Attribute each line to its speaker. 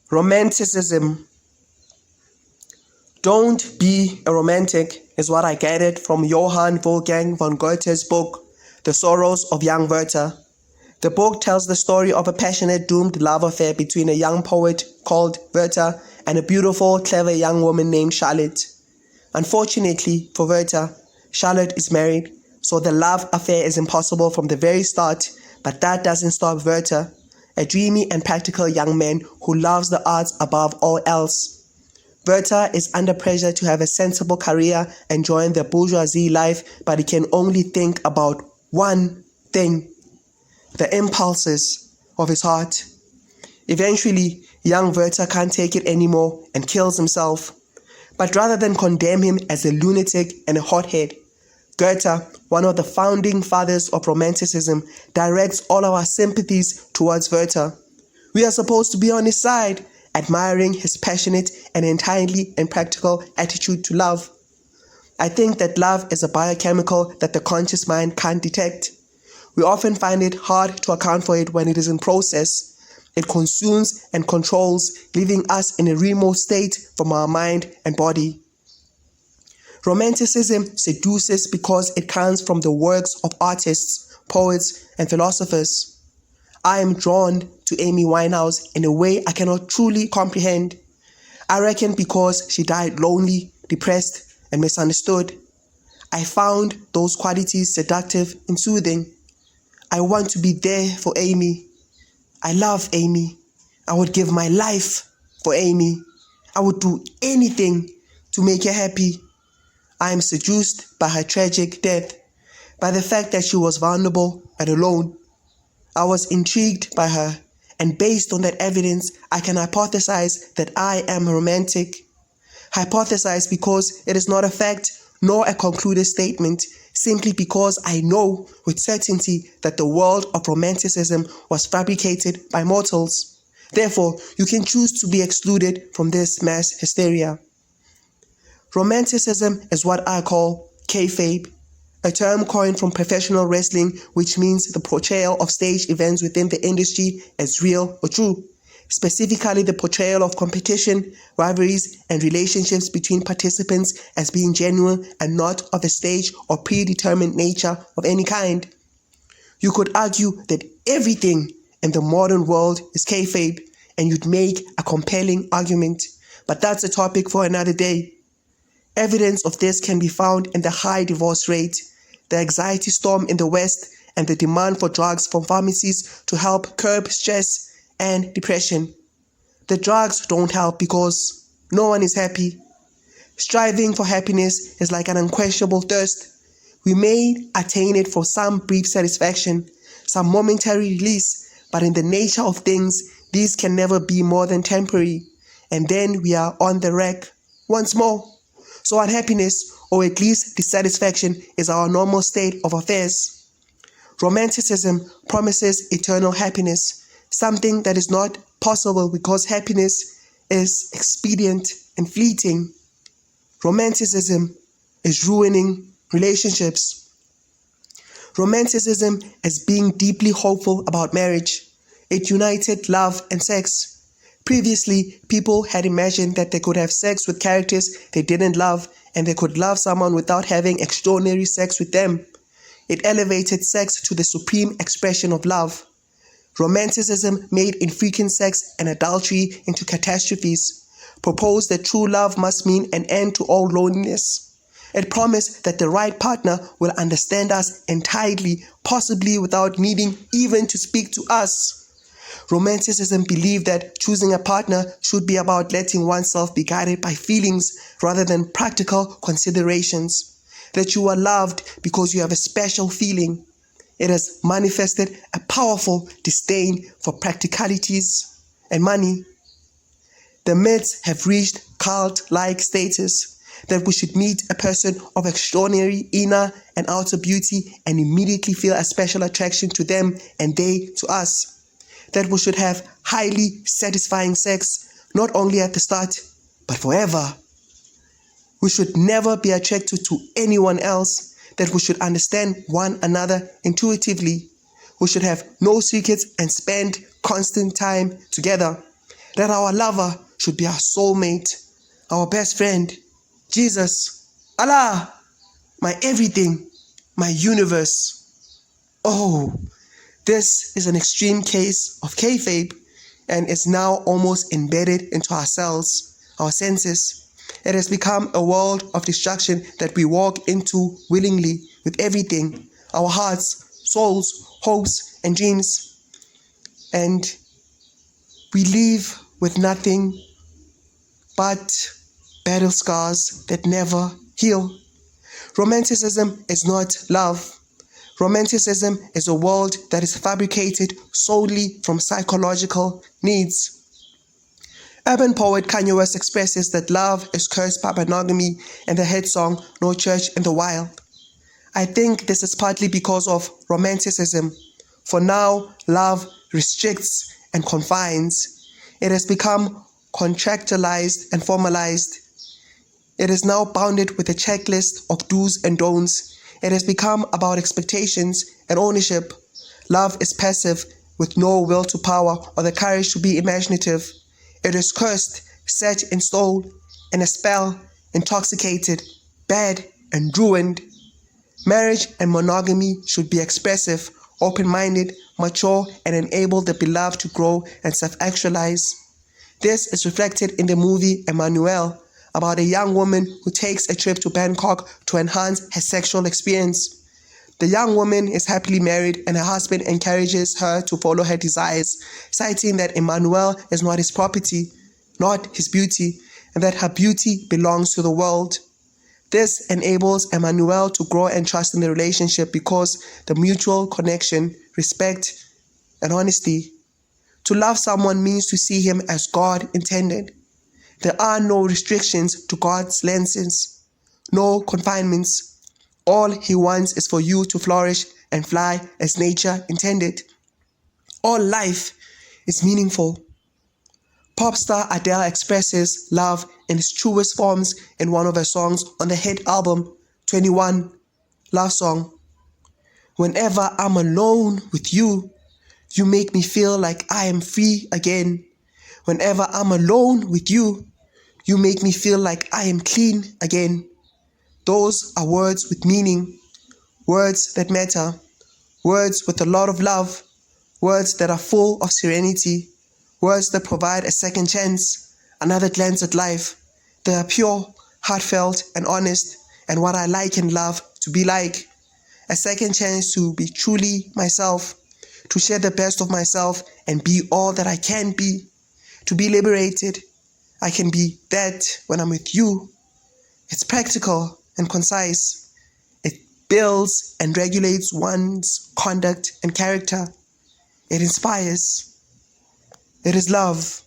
Speaker 1: Romanticism. Don't be a romantic is what I gathered from Johann Wolfgang von Goethe's book, The Sorrows of Young Werther. The book tells the story of a passionate, doomed love affair between a young poet called Werther and a beautiful, clever young woman named Charlotte. Unfortunately for Werther, Charlotte is married, so the love affair is impossible from the very start, but that doesn't stop Werther, a dreamy and practical young man who loves the arts above all else. Werther is under pressure to have a sensible career and join the bourgeoisie life, but he can only think about one thing: the impulses of his heart. Eventually, young Werther can't take it anymore and kills himself. But rather than condemn him as a lunatic and a hothead, Goethe, one of the founding fathers of Romanticism, directs all our sympathies towards Werther. We are supposed to be on his side, admiring his passionate and entirely impractical attitude to love. I think that love is a biochemical that the conscious mind can't detect. We often find it hard to account for it when it is in process. It consumes and controls, leaving us in a remote state from our mind and body. Romanticism seduces because it comes from the works of artists, poets, and philosophers. I am drawn to Amy Winehouse in a way I cannot truly comprehend. I reckon because she died lonely, depressed, and misunderstood. I found those qualities seductive and soothing. I want to be there for Amy. I love Amy. I would give my life for Amy. I would do anything to make her happy. I am seduced by her tragic death, by the fact that she was vulnerable and alone. I was intrigued by her, and based on that evidence, I can hypothesize that I am a romantic. Hypothesize because it is not a fact nor a concluded statement, simply because I know with certainty that the world of Romanticism was fabricated by mortals. Therefore, you can choose to be excluded from this mass hysteria. Romanticism is what I call kayfabe, a term coined from professional wrestling, which means the portrayal of stage events within the industry as real or true. Specifically, the portrayal of competition, rivalries, and relationships between participants as being genuine and not of a stage or predetermined nature of any kind. You could argue that everything in the modern world is kayfabe, and you'd make a compelling argument, but that's a topic for another day. Evidence of this can be found in the high divorce rate, the anxiety storm in the West, and the demand for drugs from pharmacies to help curb stress and depression. The drugs don't help because no one is happy. Striving for happiness is like an unquenchable thirst. We may attain it for some brief satisfaction, some momentary release, but in the nature of things, these can never be more than temporary, and then we are on the rack once more. So unhappiness, or at least dissatisfaction, is our normal state of affairs. Romanticism promises eternal happiness, something that is not possible because happiness is expedient and fleeting. Romanticism is ruining relationships. Romanticism is being deeply hopeful about marriage. It united love and sex. Previously, people had imagined that they could have sex with characters they didn't love, and they could love someone without having extraordinary sex with them. It elevated sex to the supreme expression of love. Romanticism made infrequent sex and adultery into catastrophes, proposed that true love must mean an end to all loneliness. It promised that the right partner will understand us entirely, possibly without needing even to speak to us. Romanticism believed that choosing a partner should be about letting oneself be guided by feelings rather than practical considerations. That you are loved because you have a special feeling. It has manifested a powerful disdain for practicalities and money. The myths have reached cult-like status that we should meet a person of extraordinary inner and outer beauty and immediately feel a special attraction to them and they to us. That we should have highly satisfying sex, not only at the start, but forever. We should never be attracted to anyone else, that we should understand one another intuitively. We should have no secrets and spend constant time together. that our lover should be our soulmate, our best friend, Jesus, Allah, my everything, my universe. Oh, this is an extreme case of kayfabe and is now almost embedded into our cells, our senses. It has become a world of destruction that we walk into willingly with everything, our hearts, souls, hopes, and dreams. And we leave with nothing but battle scars that never heal. Romanticism is not love. Romanticism is a world that is fabricated solely from psychological needs. Urban poet Kanye West expresses that love is cursed by monogamy in the hit song No Church in the Wild. I think this is partly because of romanticism. For now, love restricts and confines. It has become contractualized and formalized. It is now bounded with a checklist of do's and don'ts. It has become about expectations and ownership. Love is passive with no will to power or the courage to be imaginative. It is cursed, set in stone, in a spell, intoxicated, bad, and ruined. Marriage and monogamy should be expressive, open-minded, mature, and enable the beloved to grow and self-actualize. This is reflected in the movie Emmanuel, about a young woman who takes a trip to Bangkok to enhance her sexual experience. The young woman is happily married and her husband encourages her to follow her desires, citing that Emmanuel is not his property, not his beauty, and that her beauty belongs to the world. This enables Emmanuel to grow and trust in the relationship because the mutual connection, respect, and honesty. To love someone means to see him as God intended. There are no restrictions to God's lenses, no confinements. All he wants is for you to flourish and fly as nature intended. All life is meaningful. Pop star Adele expresses love in its truest forms in one of her songs on the hit album 21, Love Song. Whenever I'm alone with you, you make me feel like I am free again. Whenever I'm alone with you, you make me feel like I am clean again. Those are words with meaning, words that matter, words with a lot of love, words that are full of serenity, words that provide a second chance, another glance at life. They are pure, heartfelt, and honest, and what I like and love to be like. A second chance to be truly myself, to share the best of myself and be all that I can be, to be liberated. I can be that when I'm with you. It's practical and concise. It builds and regulates one's conduct and character. It inspires. It is love.